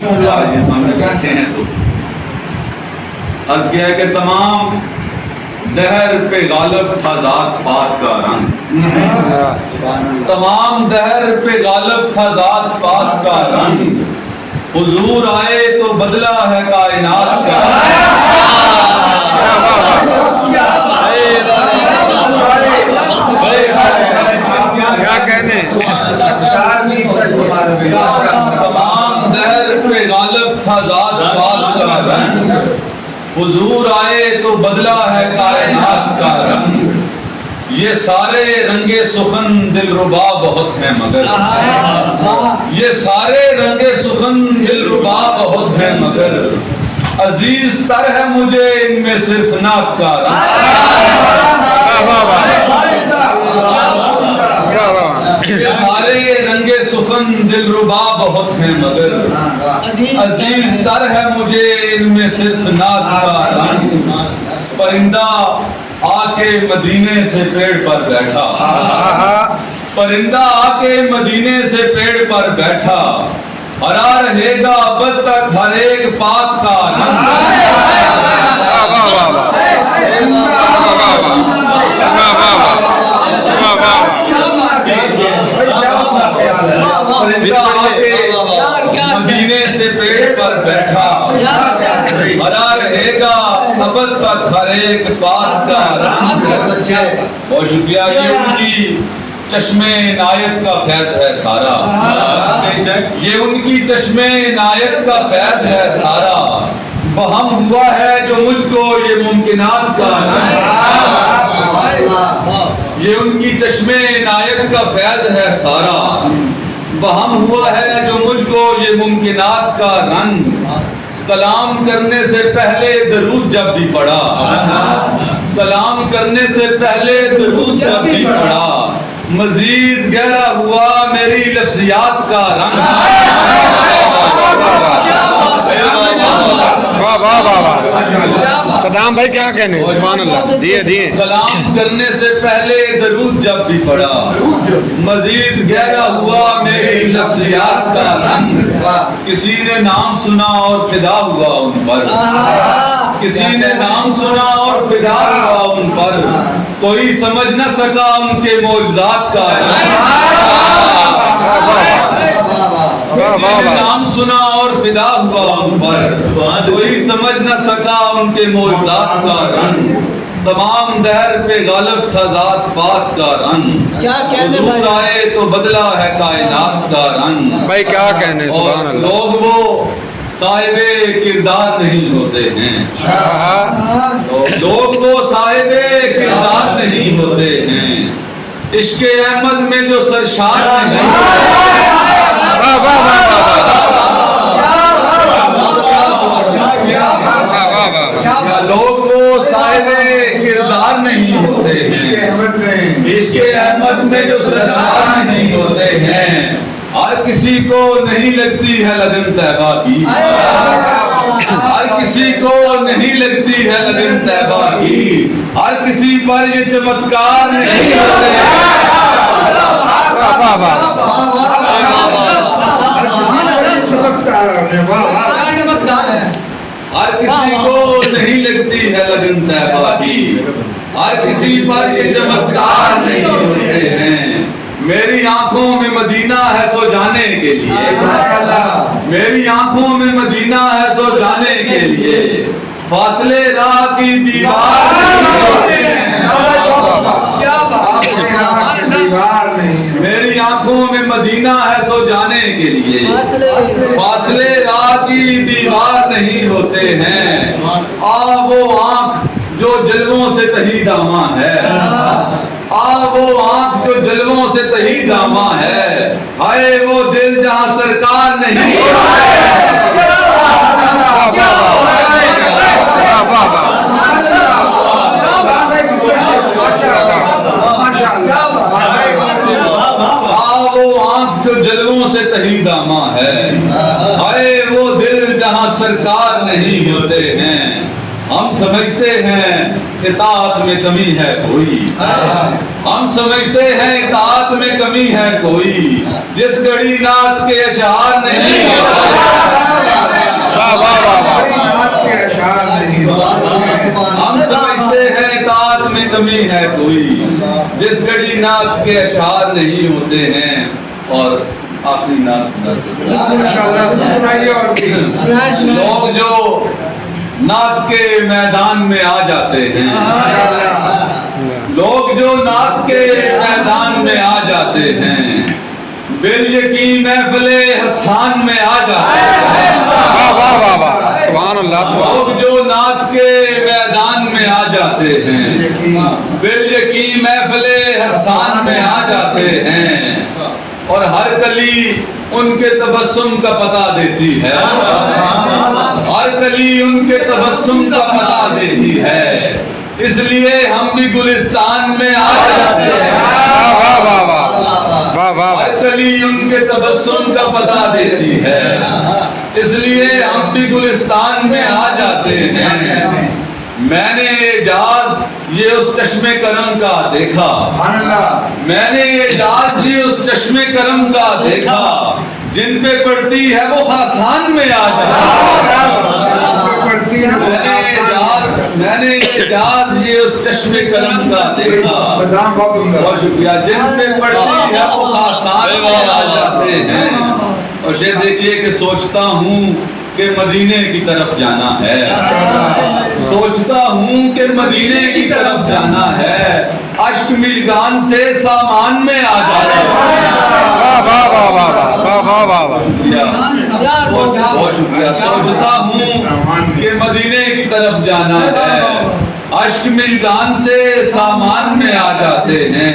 ये सामने बैठे हैं तो अर्ज किया है कि तमाम दहर पे गालब था जात पात का रंग, तमाम दहर पे गालब था जात पात का रंग, हुजूर आए तो बदला है कायनात का क्या कहने। तमाम दहर पे गालब था जात पात का रंग, हुजूर आए तो बदला है कायनात का रंग। ये सारे रंगे सुखन दिलरुबा बहुत हैं मगर, ये सारे रंगे सुखन दिलरुबा बहुत हैं मगर, अजीज तर है मुझे इनमें सिर्फ नात का ये सारे रंगे सुखन दिलरुबा बहुत हैं मगर, अजीज तर है मुझे इनमें सिर्फ नात का रंग। परिंदा आके मदीने से पेड़ पर बैठा, परिंदा आके मदीने से पेड़ पर बैठा, हरा रहेगा अब तक हर एक पात का मदीने से पेड़ पर बैठा, हरा रहेगा अब तक हर एक पात का रंग। बहुत शुक्रिया। ये उनकी चश्मे नायत का फैज है सारा, ये उनकी चश्मे नायत का फैज है सारा, वहम हुआ है जो मुझको ये मुमकिनात का ये उनकी चश्मे नायत का फैज है सारा, वहम हुआ है जो मुझको ये मुमकिनात का रंग। कलाम करने से पहले दरूद जब भी पढ़ा, कलाम करने से पहले दरूद जब भी पढ़ा, मजीद गहरा हुआ मेरी लफ्जियात का रंग। वाह वाह वाह वाह। सदाम भाई क्या कहने। सुभान अल्लाह। दिए दिए। कलाम करने से पहले दरूद जब भी पढ़ा, मजीद गहरा हुआ मेरी लफ्जियात का रंग। किसी ने नाम सुना और फिदा हुआ उन पर, किसी ने नाम सुना और फिदा हुआ उन पर, कोई समझ न सका उनके मौजूदात का नाम सुना और फिदा हुआ उन पर, कोई समझ न सका उनके मौजूदात का रंग। तमाम दहर पे गालब था जात पात का रंग, क्या कहने हुजूर आए तो बदला है कायनात का रंग। भाई क्या कहने। सुभान अल्लाह। लोग वो साहिबे किरदार नहीं होते हैं, लोग वो साहिबे किरदार नहीं होते हैं, इश्क़े अहमद में जो सरशार नहीं लोग वो साहिबे किरदार नहीं होते हैं, इश्क़े अहमद में जो सरशार नहीं होते हैं। हर किसी को नहीं लगती है लगन तैबा की, हर किसी को नहीं लगती है लगन तैबा की, हर किसी पर ये चमत्कार नहीं होते हर किसी को नहीं लगती है लगन तैबा की, हर किसी पर ये चमत्कार नहीं होते हैं। मेरी आंखों में मदीना है सो जाने के लिए, मेरी आंखों में मदीना है सो जाने के लिए, फासले राह की दीवार नहीं, मेरी आंखों में मदीना है सो जाने के लिए, फासले राह की दीवार नहीं होते हैं। वो आंख जो जलवों से तही दामा है, वो आंख जो जलवों से तही दामा है, हाय वो दिल जहां सरकार नहीं। वो आंख जो जलवों से तही दामा है, हाय वो दिल जहां सरकार नहीं होते हैं। हम समझते हैं इताअत में कमी है कोई, हम समझते हैं इताअत में कमी है कोई, जिस घड़ी नात के अशआर नहीं के अशार नहीं होते हैं। और आखिरी नात लोग जो नात के मैदान में आ जाते हैं, लोग जो नात के मैदान में आ जाते हैं, बिल की महफिले हसान में आ जाते हैं। वाह वाह वाह वाह, सुभान अल्लाह। लोग जो नात के मैदान में आ जाते हैं, बिल की महफिले हसान में आ जाते हैं, और हर कली उनके तबस्सुम का पता देती है, हर कली उनके तबस्सुम का पता देती है। इसलिए हम भी गुलिस्तान में आ जाते हैं। वाह वाह वाह वाह वाह। हर कली उनके तबस्सुम का पता देती है, इसलिए हम भी गुलिस्तान में आ जाते हैं। मैंने एजाज ये उस चश्मे करम का देखा, मैंने एजाज ये उस चश्मे करम का देखा, जिन पे पड़ती है वो खासान में आ जाती है। मैंने एजाज ये उस चश्मे करम का देखा, बहुत शुक्रिया, जिन पे पड़ती है वो खासान में आ जाते हैं। और ये देखिए कि सोचता हूँ कि मदीने की तरफ जाना है, सोचता हूँ कि मदीने की तरफ जाना है, अश्क मिलगान से सामान में आ जाता है। वाह वाह वाह वाह वाह वाह वाह वाह। बहुत शुक्रिया। सोचता हूँ कि मदीने की तरफ जाना है, अश्क मिलगान से सामान में आ जाते हैं।